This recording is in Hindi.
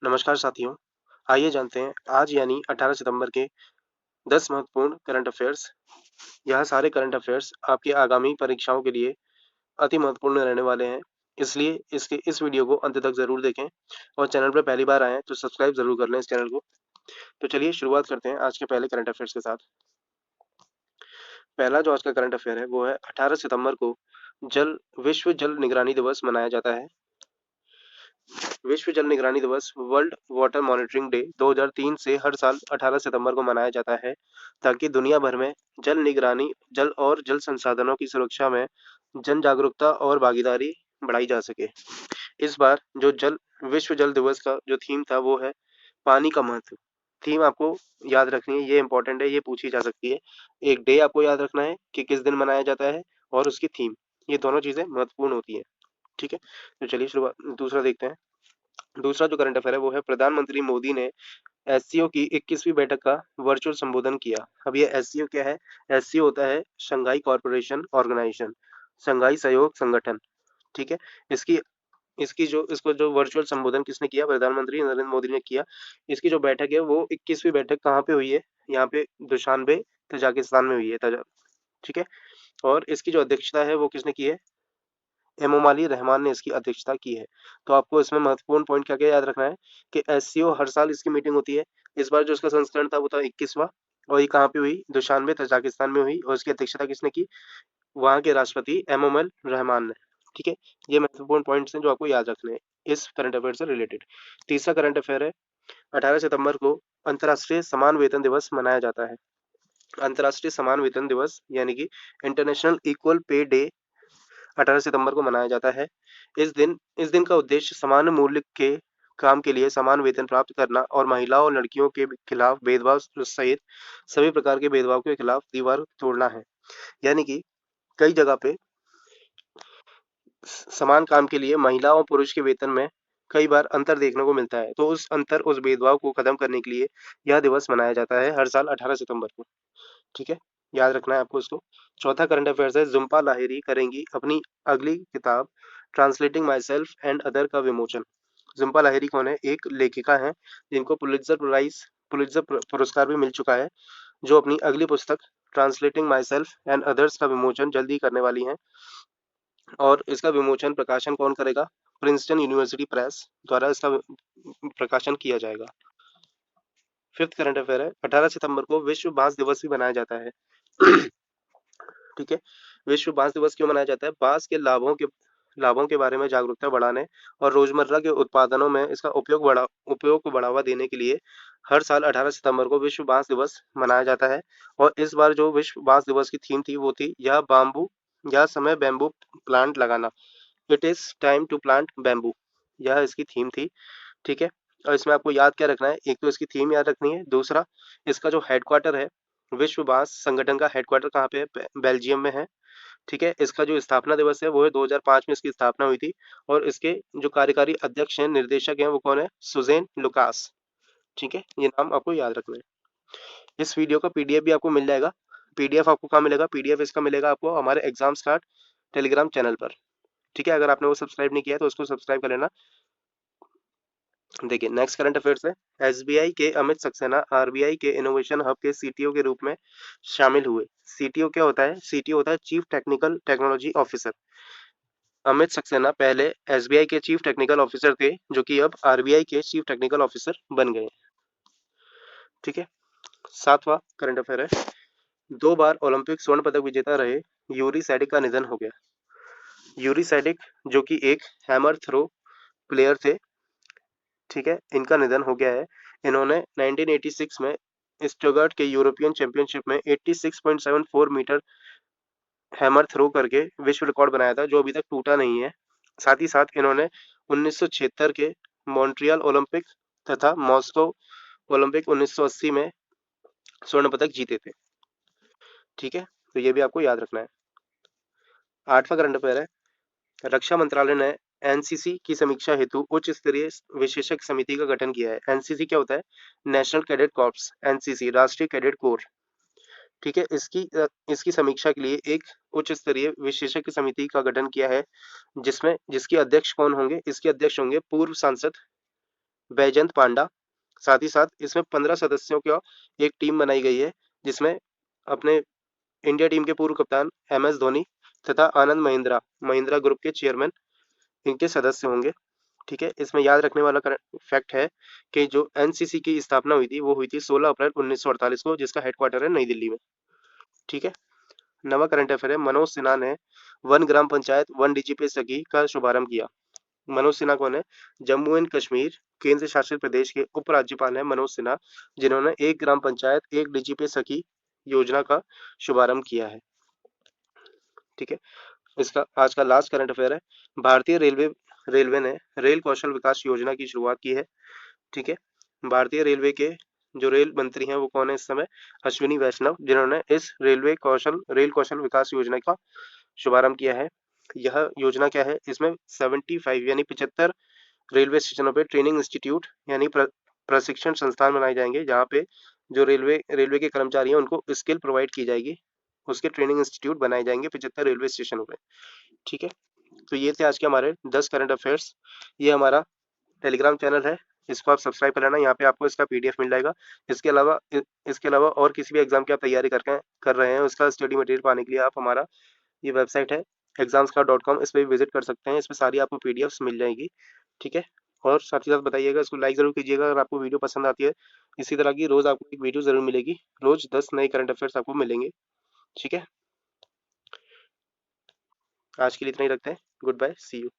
नमस्कार साथियों, आइए जानते हैं आज यानी 18 सितंबर के 10 महत्वपूर्ण करंट अफेयर्स। यह सारे करंट अफेयर्स आपकी आगामी परीक्षाओं के लिए अति महत्वपूर्ण रहने वाले हैं। इसलिए इस वीडियो को अंत तक ज़रूर देखें और चैनल पर पहली बार आए हैं तो सब्सक्राइब ज़रूर कर लें इस चैनल को। तो चलिए शुरुआत करते हैं आज के पहले करंट अफेयर्स के साथ। पहला जो आज का करंट अफेयर है वो है 18 सितंबर को विश्व जल निगरानी दिवस मनाया जाता है। विश्व जल निगरानी दिवस वर्ल्ड वाटर मॉनिटरिंग डे 2003 से हर साल 18 सितंबर को मनाया जाता है ताकि दुनिया भर में जल निगरानी जल संसाधनों की सुरक्षा में जन जागरूकता और भागीदारी बढ़ाई जा सके। इस बार विश्व जल दिवस का जो थीम था वो है पानी का महत्व। थीम आपको याद रखनी है, ये इंपॉर्टेंट है, ये पूछी जा सकती है। एक डे आपको याद रखना है कि किस दिन मनाया जाता है और उसकी थीम, ये दोनों चीजें महत्वपूर्ण होती है। ठीक है, तो चलिए शुरुआत दूसरा देखते हैं। दूसरा जो करंट अफेयर है वो है प्रधानमंत्री मोदी ने एससीओ की 21वीं बैठक का वर्चुअल संबोधन किया। अब ये एससीओ क्या है? एससीओ होता है शंघाई कॉरपोरेशन ऑर्गेनाइजेशन, शंघाई सहयोग संगठन। ठीक है, इसकी इसको जो वर्चुअल संबोधन किसने किया? प्रधानमंत्री नरेंद्र मोदी ने किया। इसकी जो बैठक है वो 21वीं बैठक कहाँ पे हुई है? यहाँ पे दुशानबे तजाकिस्तान में हुई है। ठीक है, और इसकी जो अध्यक्षता है वो किसने की है? एमोमाली रहमान ने इसकी अध्यक्षता की है। तो आपको इसमें महत्वपूर्ण पॉइंट क्या क्या याद रखना है कि एससीओ हर साल इसकी मीटिंग होती है। इस बार जो इसका संस्करण था वो था 21वां, और ये कहाँ पे हुई? दुशानबे तजाकिस्तान में हुई, और इसकी अध्यक्षता किसने की? वहाँ के राष्ट्रपति एमोमल रहमान ने। ठीक है, ये महत्वपूर्ण पॉइंट्स हैं जो आपको याद रखने हैं इस करंट अफेयर से रिलेटेड। तीसरा करंट अफेयर है 18 सितंबर को अंतर्राष्ट्रीय समान वेतन दिवस मनाया जाता है। अंतर्राष्ट्रीय समान वेतन दिवस यानी कि इंटरनेशनल इक्वल पे डे 18 सितंबर को मनाया जाता है। इस दिन का उद्देश्य समान मूल्य के काम के लिए समान वेतन प्राप्त करना और महिलाओं और लड़कियों के खिलाफ भेदभाव सहित सभी प्रकार के भेदभाव के खिलाफ दीवार तोड़ना है। यानी कि कई जगह पे समान काम के लिए महिला और पुरुष के वेतन में कई बार अंतर देखने को मिलता है, तो उस भेदभाव को खत्म करने के लिए यह दिवस मनाया जाता है हर साल 18 सितंबर को। ठीक है, याद रखना है आपको इसको। चौथा करंट अफेयर्स है जुम्पा लाहिरी करेंगी अपनी अगली किताब translating my self and other का विमोचन। जुम्पा लाहिरी कौन है? एक लेखिका है जिनको पुलित्जर पुरस्कार भी मिल चुका है, जो अपनी अगली पुस्तक translating my self and others का विमोचन जल्दी करने वाली हैं। और इसका विमोचन प्रकाशन कौन करेगा? प्रिंसटन यूनिवर्सिटी प्रेस द्वारा इसका प्रकाशन किया जाएगा। फिफ्थ करंट अफेयर है 18 सितंबर को विश्व बांस दिवस भी मनाया जाता है। ठीक है, विश्व बांस दिवस क्यों मनाया जाता है? बांस के लाभों के बारे में जागरूकता बढ़ाने और रोजमर्रा के उत्पादनों में इसका उपयोग को बढ़ावा देने के लिए हर साल 18 सितंबर को विश्व बांस दिवस मनाया जाता है। और इस बार जो विश्व बांस दिवस की थीम थी वो थी यह समय बैम्बू प्लांट लगाना। It is time to plant bamboo, यह इसकी थीम थी। ठीक है, और इसमें आपको याद क्या रखना है? एक तो इसकी थीम याद रखनी है, दूसरा इसका जो हेडक्वार्टर है, विश्व बांस संगठन का हेडक्वार्टर कहाँ पे है? बेल्जियम में है। ठीक है, इसका जो स्थापना दिवस है वो है 2005 में इसकी स्थापना हुई थी। और इसके जो कार्यकारी अध्यक्ष हैं, निर्देशक हैं, वो कौन है? Suzanne Lucas. ठीक है, ये नाम आपको याद रखना है। इस वीडियो का पीडीएफ भी आपको मिल जाएगा। पीडीएफ आपको कहाँ मिलेगा? पीडीएफ इसका मिलेगा आपको हमारे एग्जाम स्टार्ट टेलीग्राम चैनल पर। ठीक है, अगर आपने वो सब्सक्राइब नहीं किया है तो उसको सब्सक्राइब कर लेना। देखिए, नेक्स्ट करंट अफेयर्स है एसबीआई के अमित सक्सेना आरबीआई के इनोवेशन हब के सीटीओ के रूप में शामिल हुए। सीटीओ क्या होता है? सीटीओ होता है chief technical technology officer. Amit Saxena पहले एसबीआई के चीफ टेक्निकल ऑफिसर थे, जो कि अब आरबीआई के चीफ टेक्निकल ऑफिसर बन गए। ठीक है, सातवां करंट अफेयर है 2 बार ओलंपिक स्वर्ण पदक विजेता रहे यूरी सैडिक का निधन हो गया। यूरी सैडिक जो कि एक हैमर थ्रो प्लेयर थे। ठीक है, इनका निधन हो गया है। इन्होंने 1986 में स्टुटगार्ट के यूरोपियन चैंपियनशिप में 86.74 मीटर हैमर थ्रो करके विश्व रिकॉर्ड बनाया था, जो अभी तक टूटा नहीं है। साथ ही साथ इन्होंने 1976 के मॉन्ट्रियल ओलंपिक तथा मॉस्को ओलंपिक 1980 में स्वर्ण पदक जीते थे। ठीक है, तो ये भी आपको याद रखना है। आठवां करंट अफेयर है रक्षा मंत्रालय ने एनसीसी की समीक्षा हेतु उच्च स्तरीय विशेषज्ञ समिति का गठन किया है। एनसीसी क्या होता है? नेशनल कैडेट कॉर्प्स, एनसीसी राष्ट्रीय कैडेट कोर। ठीक है, इसकी समीक्षा के लिए एक उच्च स्तरीय विशेषज्ञ समिति का गठन किया है, जिसकी अध्यक्ष कौन होंगे? इसके अध्यक्ष होंगे पूर्व सांसद बैजंत पांडा। साथ ही साथ इसमें 15 सदस्यों का एक टीम बनाई गई है, जिसमें अपने इंडिया टीम के पूर्व कप्तान MS धोनी तथा आनंद महिंद्रा, महिंद्रा ग्रुप के चेयरमैन इनके सदस्य होंगे। ठीक है, इसमें याद रखने वाला फैक्ट है कि जो NCC की स्थापना हुई थी वो हुई थी 16 अप्रैल 1948 को, जिसका हेडक्वार्टर है नई दिल्ली में। ठीक है, नवा करंट अफेयर है, मनोज सिन्हा ने one gram panchayat one DGP सखी का शुभारंभ किया। मनोज सिन्हा कौन है? जम्मू एंड कश्मीर केंद्र शासित प्रदेश के उपराज्यपाल हैं मनोज सिन्हा, जिन्होंने एक ग्राम पंचायत एक डीजीपी सखी योजना का शुभारंभ किया है। ठीक है, इसका आज का लास्ट करंट अफेयर है, भारतीय रेलवे रेलवे ने रेल कौशल विकास योजना की शुरुआत की है। ठीक है, भारतीय रेलवे के जो रेल मंत्री हैं वो कौन है इस समय? अश्विनी वैष्णव, जिन्होंने इस रेल कौशल विकास योजना का शुभारंभ किया है। यह योजना क्या है? इसमें 75 यानी 75 रेलवे स्टेशनों पे ट्रेनिंग इंस्टीट्यूट यानी प्रशिक्षण संस्थान बनाए जाएंगे, जहाँ पे जो रेलवे के कर्मचारी हैं उनको स्किल प्रोवाइड की जाएगी, उसके ट्रेनिंग इंस्टीट्यूट बनाए जाएंगे 75 रेलवे स्टेशनों पे। ठीक है, तो ये थे आज के हमारे 10 करंट अफेयर्स। ये हमारा टेलीग्राम चैनल है, इसको आप सब्सक्राइब कर लेना, यहाँ पे आपको इसका PDF मिल जाएगा। इसके अलावा और किसी भी एग्जाम की आप तैयारी कर रहे हैं, उसका स्टडी मटेरियल पाने के लिए आप हमारा ये वेबसाइट है examscar.com, इस पर भी विजिट कर सकते हैं, इस पर सारी आपको PDFs मिल जाएगी। ठीक है, और साथ ही साथ बताइएगा, इसको लाइक जरूर कीजिएगा अगर आपको वीडियो पसंद आती है। इसी तरह की रोज आपको एक वीडियो जरूर मिलेगी, रोज 10 नए करंट अफेयर्स आपको मिलेंगे। ठीक है, आज के लिए इतना ही रखते हैं। Goodbye, see you.